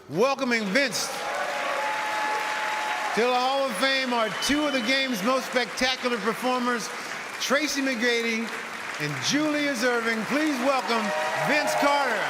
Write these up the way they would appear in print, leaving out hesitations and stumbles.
welcoming Vince to the Hall of Fame are two of the game's most spectacular performers, Tracy McGrady and Julius Erving. Please welcome Vince Carter.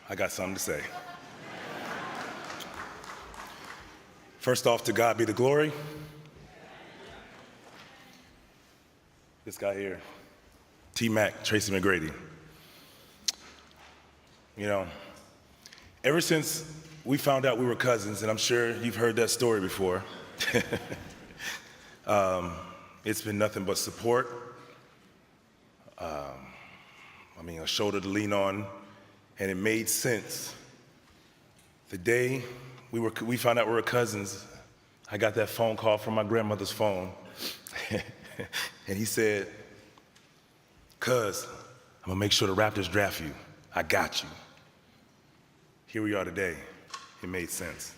I got something to say. First off, to God be the glory. This guy here, T-Mac, Tracy McGrady. You know, ever since we found out we were cousins, and I'm sure you've heard that story before, it's been nothing but support. A shoulder to lean on. And it made sense. The day we found out we were cousins, I got that phone call from my grandmother's phone. And he said, "Cuz, I'm gonna make sure the Raptors draft you. I got you." Here we are today. It made sense.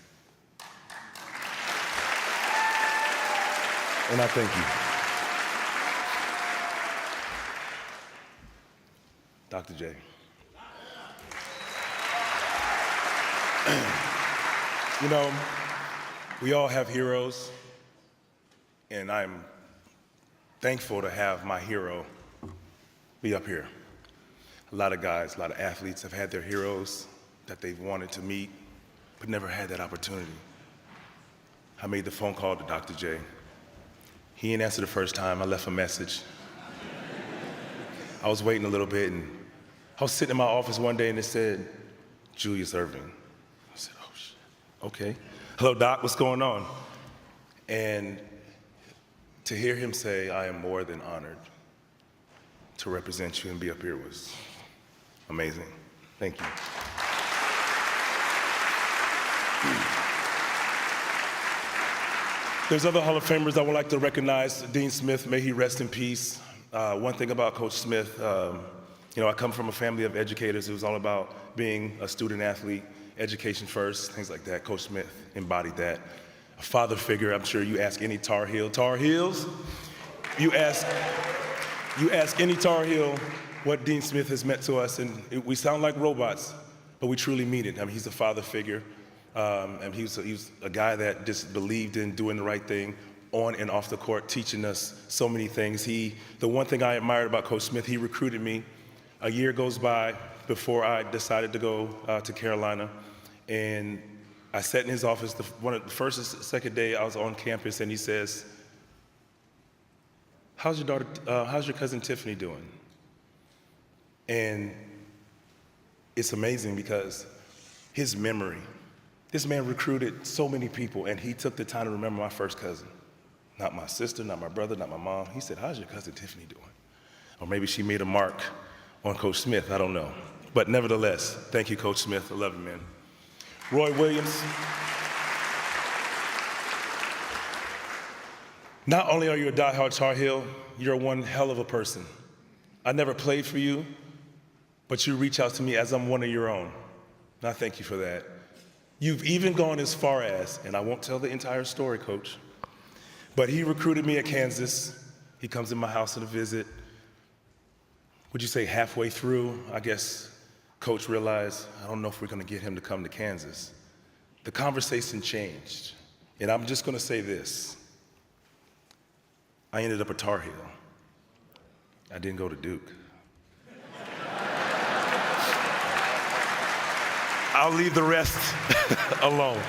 And I thank you. Dr. J. You know, we all have heroes, and I'm thankful to have my hero be up here. A lot of guys, a lot of athletes have had their heroes that they've wanted to meet, but never had that opportunity. I made the phone call to Dr. J. He didn't answer the first time. I left a message. I was waiting a little bit, and I was sitting in my office one day, and it said, Julius Erving. I said, oh, shit. Okay. Hello, Doc, what's going on? And to hear him say, I am more than honored to represent you and be up here was amazing. Thank you. There's other Hall of Famers I would like to recognize. Dean Smith, may he rest in peace. One thing about Coach Smith, I come from a family of educators. It was all about being a student athlete, education first, things like that. Coach Smith embodied that. A father figure, I'm sure you ask any Tar Heels, you ask any Tar Heel what Dean Smith has meant to us, and we sound like robots, but we truly mean it. I mean, he's a father figure, and he was a guy that just believed in doing the right thing on and off the court, teaching us so many things. The one thing I admired about Coach Smith, he recruited me. A year goes by before I decided to go to Carolina, and I sat in his office the first or second day I was on campus, and he says, how's your cousin Tiffany doing? And it's amazing because his memory, this man recruited so many people, and he took the time to remember my first cousin. Not my sister, not my brother, not my mom. He said, how's your cousin Tiffany doing? Or maybe she made a mark on Coach Smith, I don't know. But nevertheless, thank you, Coach Smith. I love you, man. Roy Williams. Not only are you a diehard Tar Heel, you're one hell of a person. I never played for you, but you reach out to me as I'm one of your own. And I thank you for that. You've even gone as far as, and I won't tell the entire story, Coach, but he recruited me at Kansas. He comes in my house on a visit. Would you say halfway through, I guess Coach realized, I don't know if we're gonna get him to come to Kansas. The conversation changed. And I'm just gonna say this. I ended up a Tar Heel. I didn't go to Duke. I'll leave the rest alone.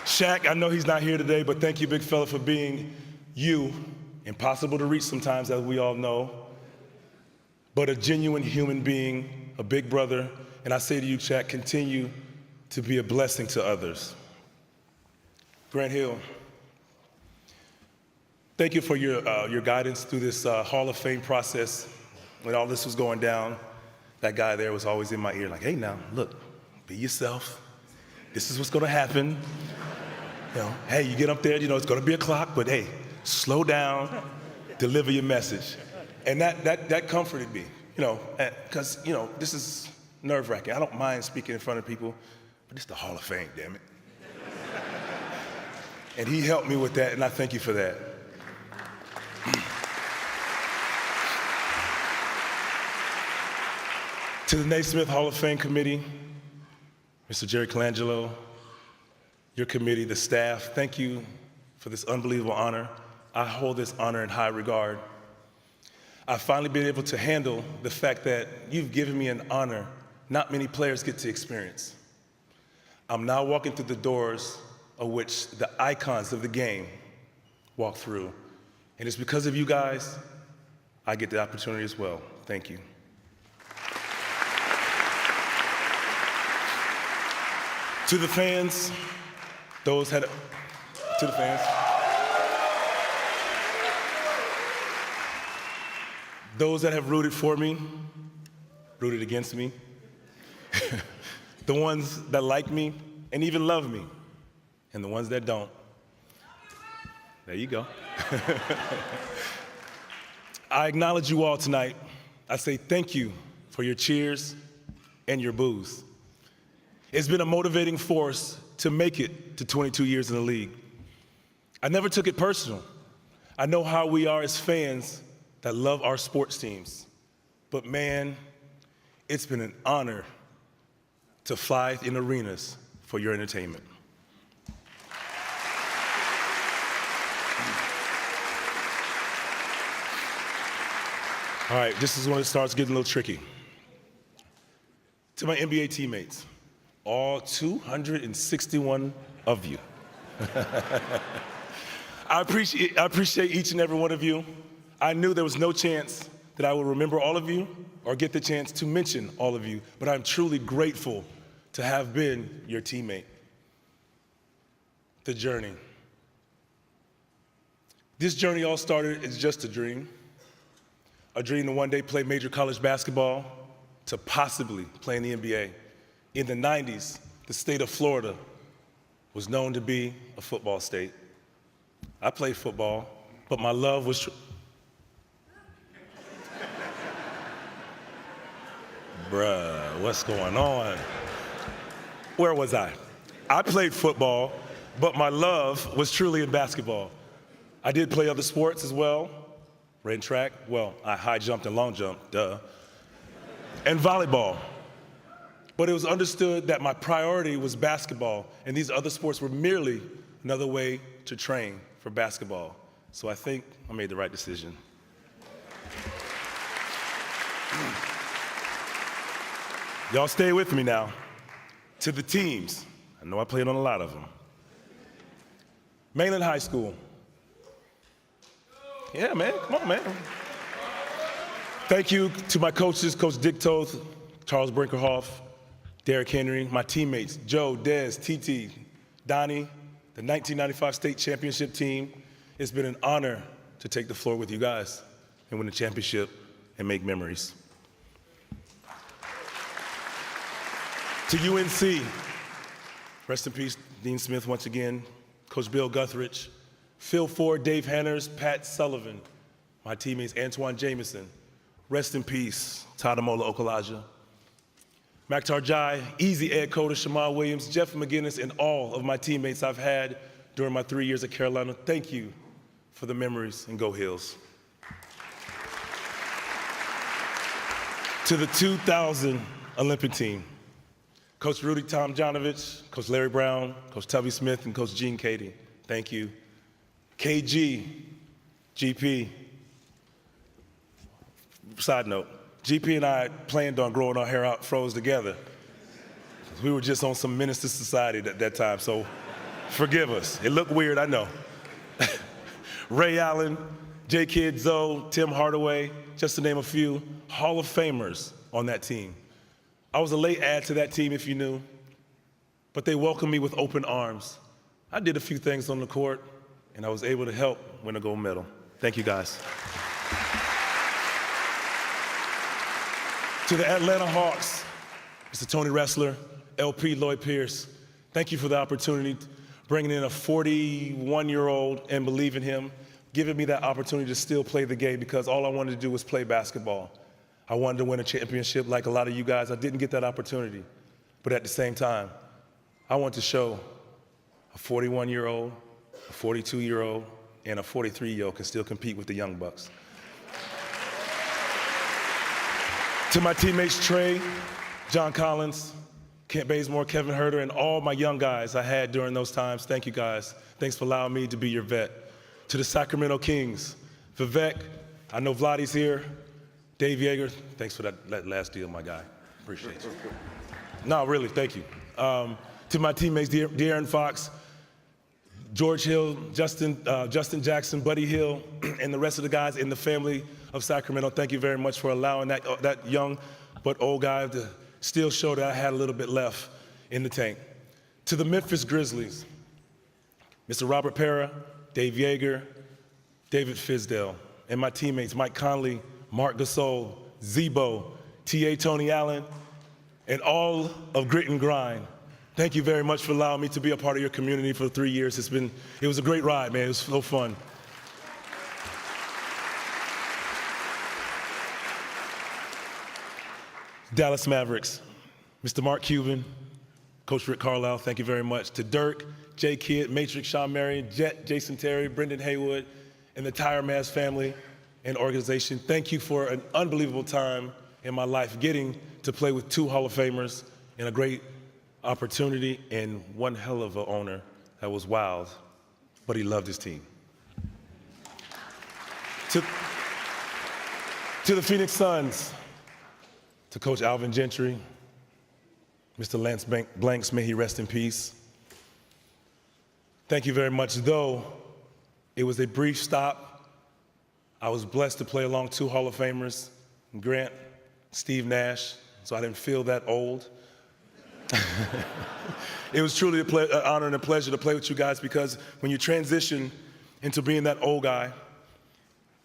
Shaq, I know he's not here today, but thank you, big fella, for being you. Impossible to reach sometimes, as we all know, but a genuine human being, a big brother. And I say to you, Shaq, continue to be a blessing to others. Grant Hill, thank you for your guidance through this Hall of Fame process when all this was going down. that guy there was always in my ear like, hey now, look, be yourself. This is what's gonna happen. Hey, you get up there, it's gonna be a clock, but hey, slow down, deliver your message. And that comforted me, because, this is nerve-wracking. I don't mind speaking in front of people, but it's the Hall of Fame, damn it. And he helped me with that, and I thank you for that. To the Naismith Hall of Fame Committee, Mr. Jerry Colangelo, your committee, the staff, thank you for this unbelievable honor. I hold this honor in high regard. I've finally been able to handle the fact that you've given me an honor not many players get to experience. I'm now walking through the doors of which the icons of the game walk through. And it's because of you guys, I get the opportunity as well. Thank you. To the fans, those that have rooted for me, rooted against me, the ones that like me and even love me, and the ones that don't. There you go. I acknowledge you all tonight. I say thank you for your cheers and your boos. It's been a motivating force to make it to 22 years in the league. I never took it personal. I know how we are as fans that love our sports teams. But man, it's been an honor to fly in arenas for your entertainment. All right, this is when it starts getting a little tricky. To my NBA teammates, all 261 of you. I appreciate each and every one of you. I knew there was no chance that I would remember all of you or get the chance to mention all of you, but I'm truly grateful to have been your teammate. The journey. This journey all started as just a dream to one day play major college basketball, to possibly play in the NBA. In the 90s, the state of Florida was known to be a football state. I played football, but my love was Bruh, what's going on? Where was I? I played football, but my love was truly in basketball. I did play other sports as well. Ran track, well, I high jumped and long jumped, duh. And volleyball. But it was understood that my priority was basketball, and these other sports were merely another way to train for basketball. So I think I made the right decision. Y'all stay with me now. To the teams, I know I played on a lot of them. Mainland High School. Yeah, man, come on, man. Thank you to my coaches, Coach Dick Toth, Charles Brinkerhoff, Derrick Henry, my teammates, Joe, Dez, TT, Donnie, the 1995 state championship team. It's been an honor to take the floor with you guys and win the championship and make memories. To UNC, rest in peace, Dean Smith once again, Coach Bill Guthridge, Phil Ford, Dave Hanners, Pat Sullivan, my teammates Antoine Jameson, rest in peace, Tadamola Okalaja, Maktar Jai, Easy Ed Coder, Shamal Williams, Jeff McGinnis, and all of my teammates I've had during my 3 years at Carolina. Thank you for the memories, and go Hills. To the 2000 Olympic team, Coach Rudy Tomjanovich, Coach Larry Brown, Coach Tubby Smith, and Coach Gene Cady. Thank you. KG, GP. Side note, GP and I planned on growing our hair out froze together. We were just on some Menace to Society at that time, so forgive us. It looked weird, I know. Ray Allen, J. Kid Zoe, Tim Hardaway, just to name a few, Hall of Famers on that team. I was a late add to that team, if you knew, but they welcomed me with open arms. I did a few things on the court, and I was able to help win a gold medal. Thank you, guys. To the Atlanta Hawks, Mr. Tony Ressler, LP Lloyd Pierce, thank you for the opportunity, bringing in a 41-year-old and believing him, giving me that opportunity to still play the game because all I wanted to do was play basketball. I wanted to win a championship like a lot of you guys. I didn't get that opportunity. But at the same time, I want to show a 41-year-old, a 42-year-old, and a 43-year-old can still compete with the Young Bucks. To my teammates Trey, John Collins, Kent Bazemore, Kevin Herter, and all my young guys I had during those times, thank you guys. Thanks for allowing me to be your vet. To the Sacramento Kings, Vivek, I know Vladi's here, Dave Yeager, thanks for that last deal, my guy. Appreciate you. No, really, thank you. To my teammates, De'Aaron Fox, George Hill, Justin Jackson, Buddy Hill, and the rest of the guys in the family of Sacramento, thank you very much for allowing that young but old guy to still show that I had a little bit left in the tank. To the Memphis Grizzlies, Mr. Robert Parra, Dave Yeager, David Fisdale, and my teammates Mike Conley, Mark Gasol, Zebo, T.A. Tony Allen, and all of Grit and Grind. Thank you very much for allowing me to be a part of your community for 3 years. It was a great ride, man. It was so fun. Dallas Mavericks, Mr. Mark Cuban, Coach Rick Carlisle, thank you very much. To Dirk, Jay Kidd, Matrix, Sean Marion, Jet, Jason Terry, Brendan Haywood, and the entire Mavs family and organization, thank you for an unbelievable time in my life getting to play with 2 Hall of Famers and a great opportunity and one hell of an owner that was wild, but he loved his team. To the Phoenix Suns, to Coach Alvin Gentry, Mr. Lance Blanks, may he rest in peace. Thank you very much. Though it was a brief stop, I was blessed to play along 2 Hall of Famers, Grant, Steve Nash, so I didn't feel that old. It was truly an honor and a pleasure to play with you guys because when you transition into being that old guy,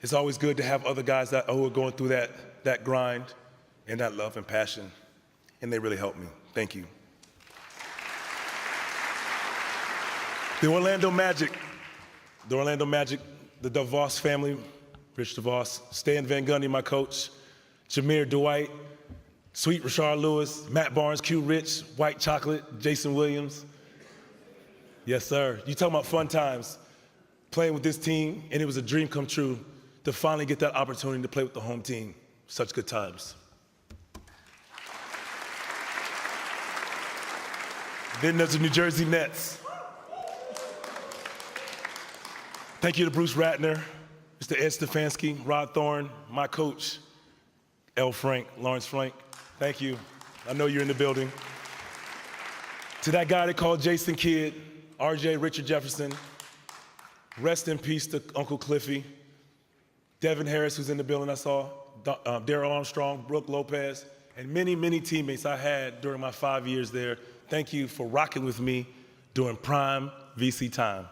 it's always good to have other guys who are going through that grind and that love and passion, and they really helped me. Thank you. The Orlando Magic, the DeVos family, Rich DeVos, Stan Van Gundy, my coach, Jameer Dwight, Sweet Rashard Lewis, Matt Barnes, Q Rich, White Chocolate, Jason Williams. Yes, sir. You talking about fun times, playing with this team, and it was a dream come true to finally get that opportunity to play with the home team. Such good times. Then there's the New Jersey Nets. Thank you to Bruce Ratner, Mr. Ed Stefanski, Rod Thorne, my coach, L. Frank, Lawrence Frank. Thank you. I know you're in the building. To that guy they called Jason Kidd, RJ, Richard Jefferson, rest in peace to Uncle Cliffy, Devin Harris, who's in the building I saw, Darrell Armstrong, Brooke Lopez, and many, many teammates I had during my 5 years there. Thank you for rocking with me during prime VC time.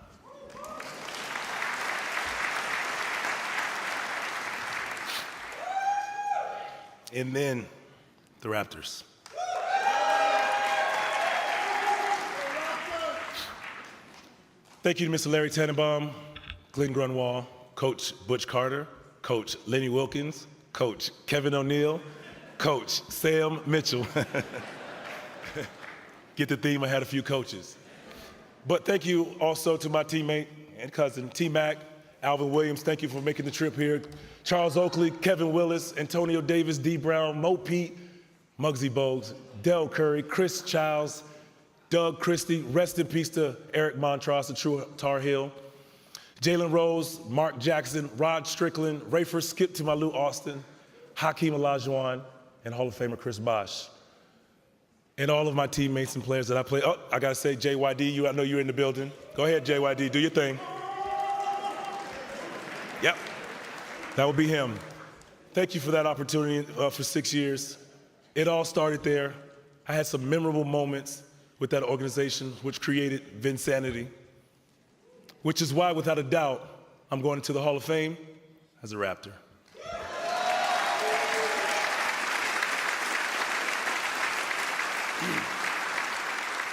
And then the Raptors. Thank you to Mr. Larry Tannenbaum, Glenn Grunwald, Coach Butch Carter, Coach Lenny Wilkins, Coach Kevin O'Neill, Coach Sam Mitchell. Get the theme, I had a few coaches. But thank you also to my teammate and cousin, T-Mac, Alvin Williams, thank you for making the trip here. Charles Oakley, Kevin Willis, Antonio Davis, D. Brown, Mo Pete, Muggsy Bogues, Del Curry, Chris Childs, Doug Christie, rest in peace to Eric Montross, the true Tar Heel, Jalen Rose, Mark Jackson, Rod Strickland, Rayford Skip to my Lou Austin, Hakeem Olajuwon, and Hall of Famer Chris Bosh. And all of my teammates and players that I play. Oh, I gotta say, JYD, I know you're in the building. Go ahead, JYD, do your thing. Yep, that would be him. Thank you for that opportunity for 6 years. It all started there. I had some memorable moments with that organization, which created Vinsanity, which is why, without a doubt, I'm going into the Hall of Fame as a Raptor.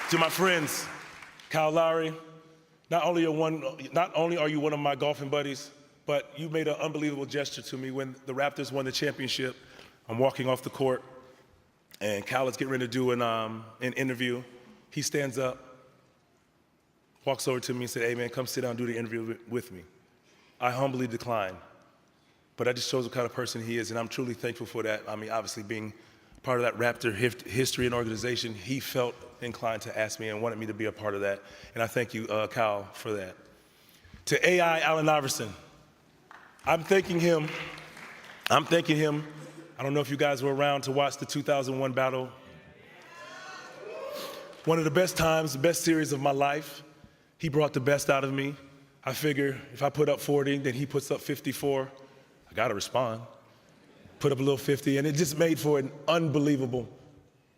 To my friends, Kyle Lowry, not only are you one of my golfing buddies, but you made an unbelievable gesture to me when the Raptors won the championship. I'm walking off the court, and Kyle is getting ready to do an interview. He stands up, walks over to me and said, "Hey man, come sit down and do the interview with me." I humbly declined, but that just shows what kind of person he is, and I'm truly thankful for that. I mean, obviously being part of that Raptor history and organization, he felt inclined to ask me and wanted me to be a part of that, and I thank you, Kyle, for that. To AI Allen Iverson, I'm thanking him. I don't know if you guys were around to watch the 2001 battle. One of the best times, the best series of my life. He brought the best out of me. I figure if I put up 40, then he puts up 54. I gotta respond. Put up a little 50, and it just made for an unbelievable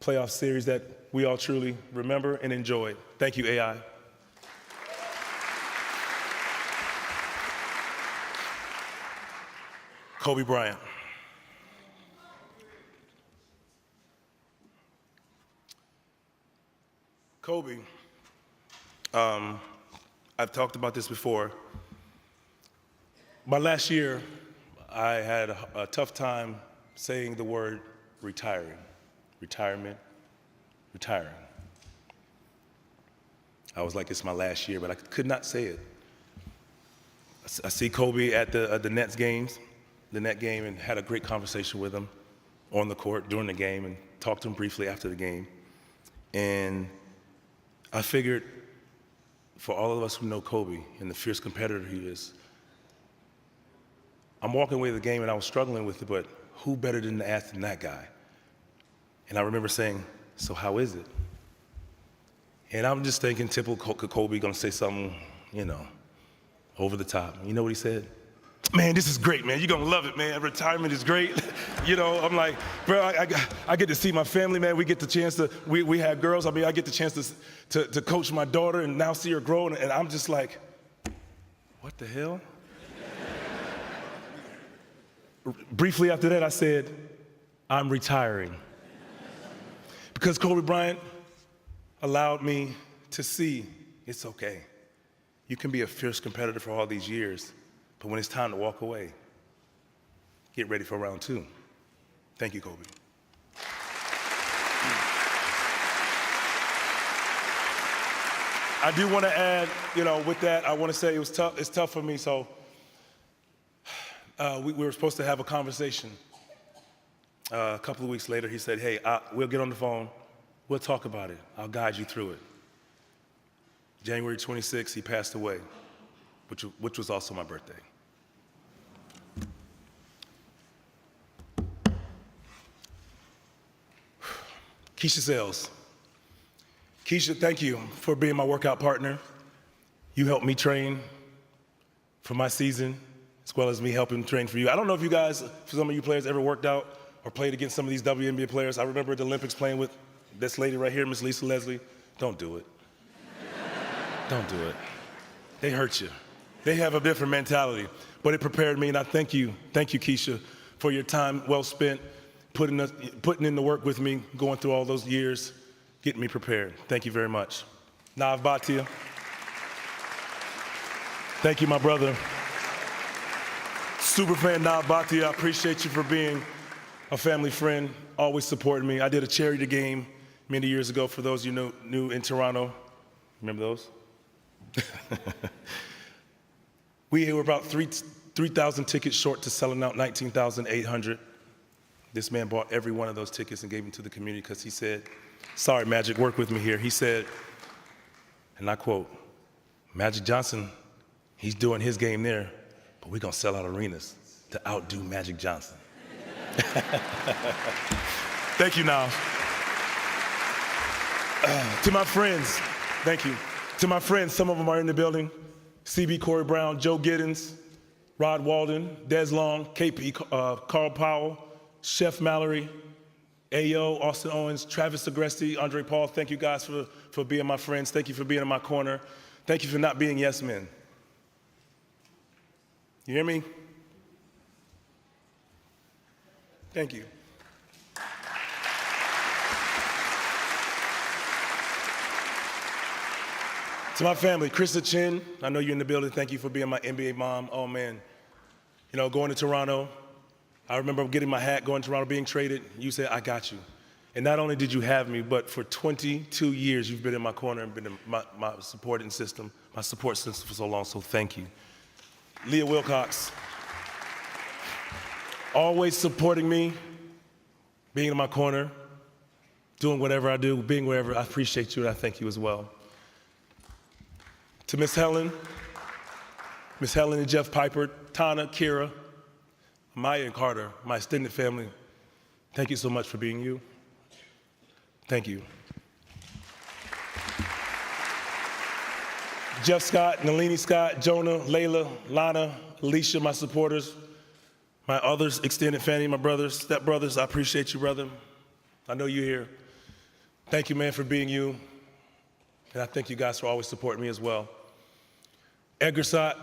playoff series that we all truly remember and enjoyed. Thank you, AI. Kobe Bryant. Kobe, I've talked about this before. My last year, I had a tough time saying the word retiring, retirement, retiring. I was like, it's my last year, but I could not say it. I see Kobe at the Nets games, the Net game, and had a great conversation with him on the court during the game and talked to him briefly after the game. And I figured for all of us who know Kobe and the fierce competitor he is, I'm walking away with the game and I was struggling with it, but who better than to ask than that guy? And I remember saying, "So how is it?" And I'm just thinking, typical Kobe gonna say something, over the top. You know what he said? "Man, this is great, man. You're gonna love it, man. Retirement is great." I'm like, bro, I get to see my family, man. We get the chance to, we have girls. I mean, I get the chance to coach my daughter and now see her grow. And I'm just like, what the hell? Briefly after that, I said, "I'm retiring." Because Kobe Bryant allowed me to see it's okay. You can be a fierce competitor for all these years, but when it's time to walk away, get ready for round two. Thank you, Kobe. I do want to add, with that, I want to say it was tough. It's tough for me, so we were supposed to have a conversation. A couple of weeks later, he said, "Hey, we'll get on the phone. We'll talk about it. I'll guide you through it." January 26th, he passed away, which was also my birthday. Keisha Sales. Keisha, thank you for being my workout partner. You helped me train for my season, as well as me helping train for you. I don't know if you guys, for some of you players, ever worked out or played against some of these WNBA players. I remember at the Olympics playing with this lady right here, Miss Lisa Leslie. Don't do it. Don't do it. They hurt you. They have a different mentality, but it prepared me, and I thank you, Keisha, for your time well spent, putting in the work with me, going through all those years, getting me prepared. Thank you very much. Nav Bhatia. Thank you, my brother. Superfan Nav Bhatia, I appreciate you for being a family friend, always supporting me. I did a charity game many years ago for those you knew in Toronto. Remember those? We were about 3,000 tickets short to selling out 19,800. This man bought every one of those tickets and gave them to the community because he said, sorry, Magic, work with me here. He said, and I quote, "Magic Johnson, he's doing his game there, but we're going to sell out arenas to outdo Magic Johnson." Thank you, now. To my friends, thank you. To my friends, some of them are in the building. CB Corey Brown, Joe Giddens, Rod Walden, Des Long, KP, Carl Powell, Chef Mallory, Ayo, Austin Owens, Travis Agresti, Andre Paul. Thank you guys for being my friends. Thank you for being in my corner. Thank you for not being yes men. You hear me? Thank you. To my family, Krista Chin, I know you're in the building. Thank you for being my NBA mom. Oh, man. You know, going to Toronto, I remember getting my hat, going to Toronto, being traded. You said, I got you. And not only did you have me, but for 22 years, you've been in my corner and been in my support system for so long, so thank you. Leah Wilcox, always supporting me, being in my corner, doing whatever I do, being wherever. I appreciate you, and I thank you as well. To Miss Helen and Jeff Piper, Tana, Kira, Maya and Carter, my extended family, thank you so much for being you. Thank you. Jeff Scott, Nalini Scott, Jonah, Layla, Lana, Alicia, my supporters, my others, extended family, my brothers, stepbrothers, I appreciate you, brother. I know you're here. Thank you, man, for being you. And I thank you guys for always supporting me as well. Edgar Sott,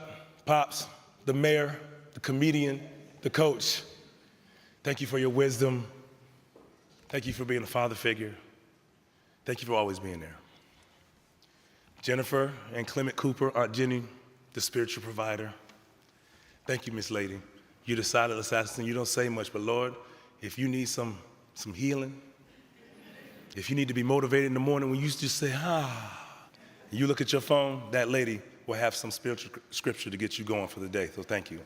Pops, the mayor, the comedian, the coach, thank you for your wisdom. Thank you for being a father figure. Thank you for always being there. Jennifer and Clement Cooper, Aunt Jenny, the spiritual provider. Thank you, Miss Lady. You're the silent assassin. You don't say much, but Lord, if you need some healing, if you need to be motivated in the morning when you just say, and you look at your phone, that lady will have some spiritual scripture to get you going for the day, so thank you.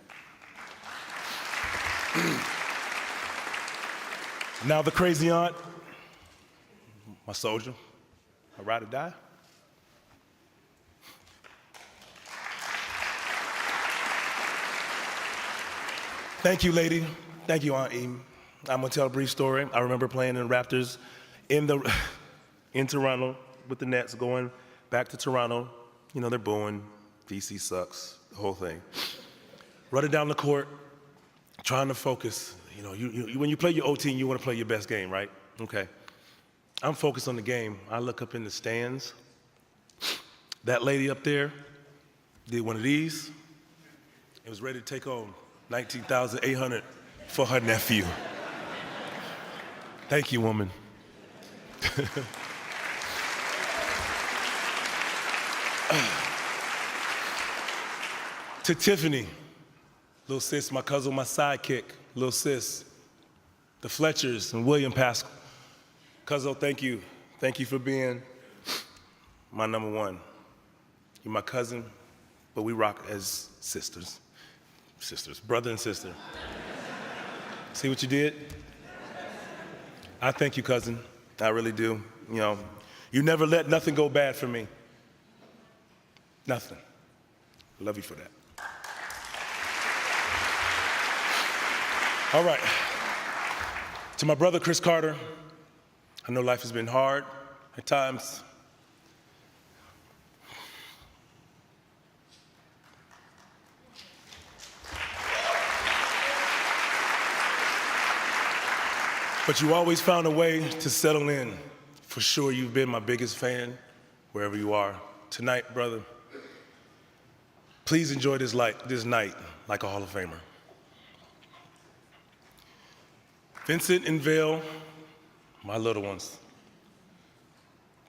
Now the crazy aunt, my soldier, my ride or die. Thank you, lady. Thank you, Aunt Eve. I'm gonna tell a brief story. I remember playing in Raptors in Toronto with the Nets, going back to Toronto. You know, they're booing, DC sucks, the whole thing. Running down the court, trying to focus. You know, when you play your OT, you want to play your best game, right? Okay. I'm focused on the game. I look up in the stands. That lady up there did one of these and was ready to take on 19,800 for her nephew. Thank you, woman. To Tiffany, little sis, my cousin, my sidekick, little sis, the Fletchers and William Pascal. Cuzzo, thank you. Thank you for being my number one. You're my cousin, but we rock as sisters. Sisters, brother and sister. See what you did? I thank you, cousin. I really do. You know, you never let nothing go bad for me. Nothing. Love you for that. All right. To my brother, Chris Carter, I know life has been hard at times. But you always found a way to settle in. For sure, you've been my biggest fan, wherever you are. Tonight, brother, please enjoy this night like a Hall of Famer. Vincent and Vale, my little ones,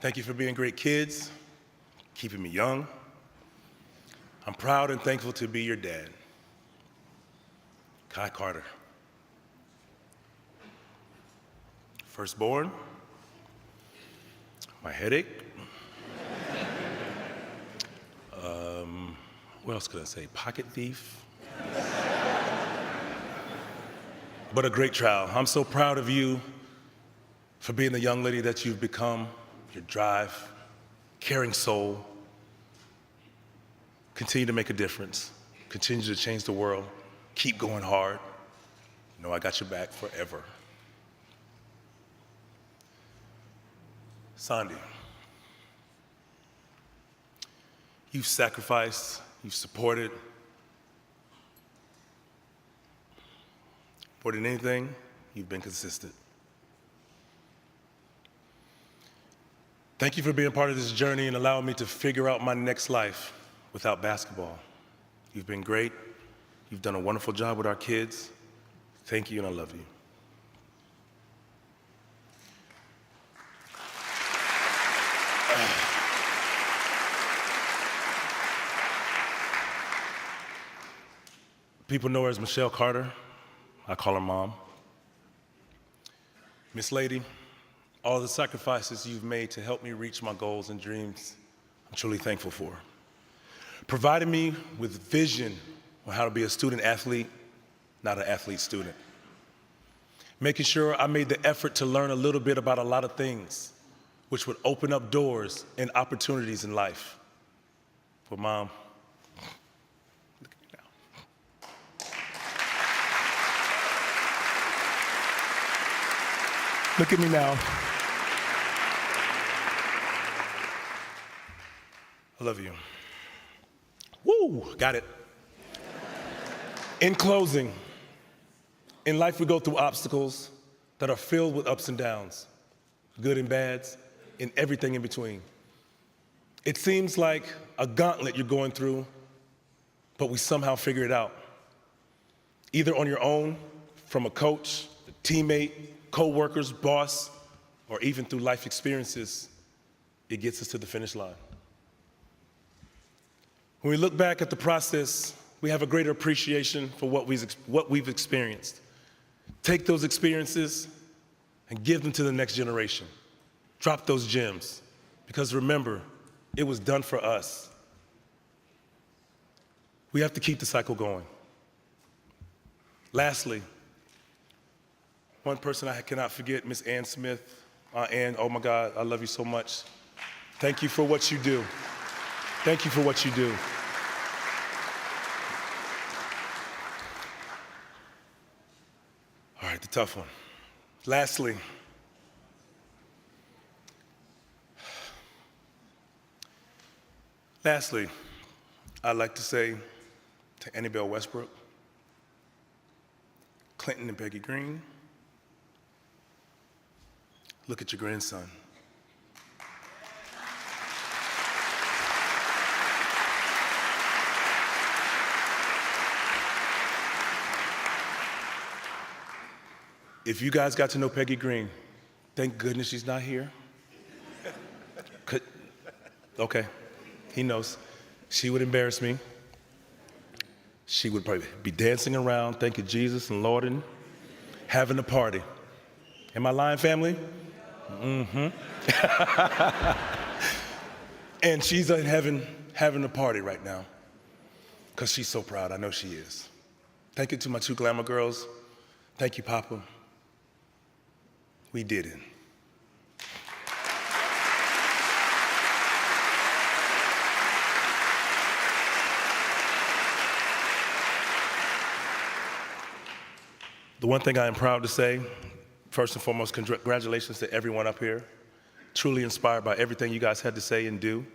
thank you for being great kids, keeping me young. I'm proud and thankful to be your dad. Kai Carter. Firstborn, my headache. What else could I say? Pocket thief. But a great child. I'm so proud of you for being the young lady that you've become, your drive, caring soul. Continue to make a difference. Continue to change the world. Keep going hard. You know I got your back forever. Sandy, you've sacrificed, you've supported. More than anything, you've been consistent. Thank you for being part of this journey and allowing me to figure out my next life without basketball. You've been great. You've done a wonderful job with our kids. Thank you, and I love you. people know her as Michelle Carter. I call her Mom. Miss Lady, all the sacrifices you've made to help me reach my goals and dreams, I'm truly thankful for. Providing me with vision on how to be a student athlete, not an athlete student. Making sure I made the effort to learn a little bit about a lot of things, which would open up doors and opportunities in life. For Mom, look at me now. Look at me now. I love you. Woo, got it. In closing, in life we go through obstacles that are filled with ups and downs, good and bads, and everything in between. It seems like a gauntlet you're going through, but we somehow figure it out. Either on your own, from a coach, a teammate, co-workers, boss, or even through life experiences, it gets us to the finish line. When we look back at the process, we have a greater appreciation for what we've experienced. Take those experiences and give them to the next generation. Drop those gems, because remember, it was done for us. We have to keep the cycle going. Lastly, one person I cannot forget, Miss Ann Smith. Ann, oh my God, I love you so much. Thank you for what you do. Thank you for what you do. All right, the tough one. Lastly, I'd like to say to Annabelle Westbrook, Clinton and Peggy Green, look at your grandson. If you guys got to know Peggy Green, thank goodness she's not here. Okay, he knows. She would embarrass me. She would probably be dancing around, thanking Jesus and Lord, and having a party. Am I lying, family? Mm-hmm. And she's in heaven having a party right now, because she's so proud. I know she is. Thank you to my two glamour girls. Thank you, Papa. We did it. The one thing I am proud to say, first and foremost, congratulations to everyone up here. Truly inspired by everything you guys had to say and do.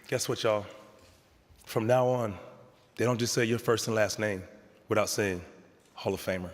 Guess what, y'all? From now on, they don't just say your first and last name without saying Hall of Famer.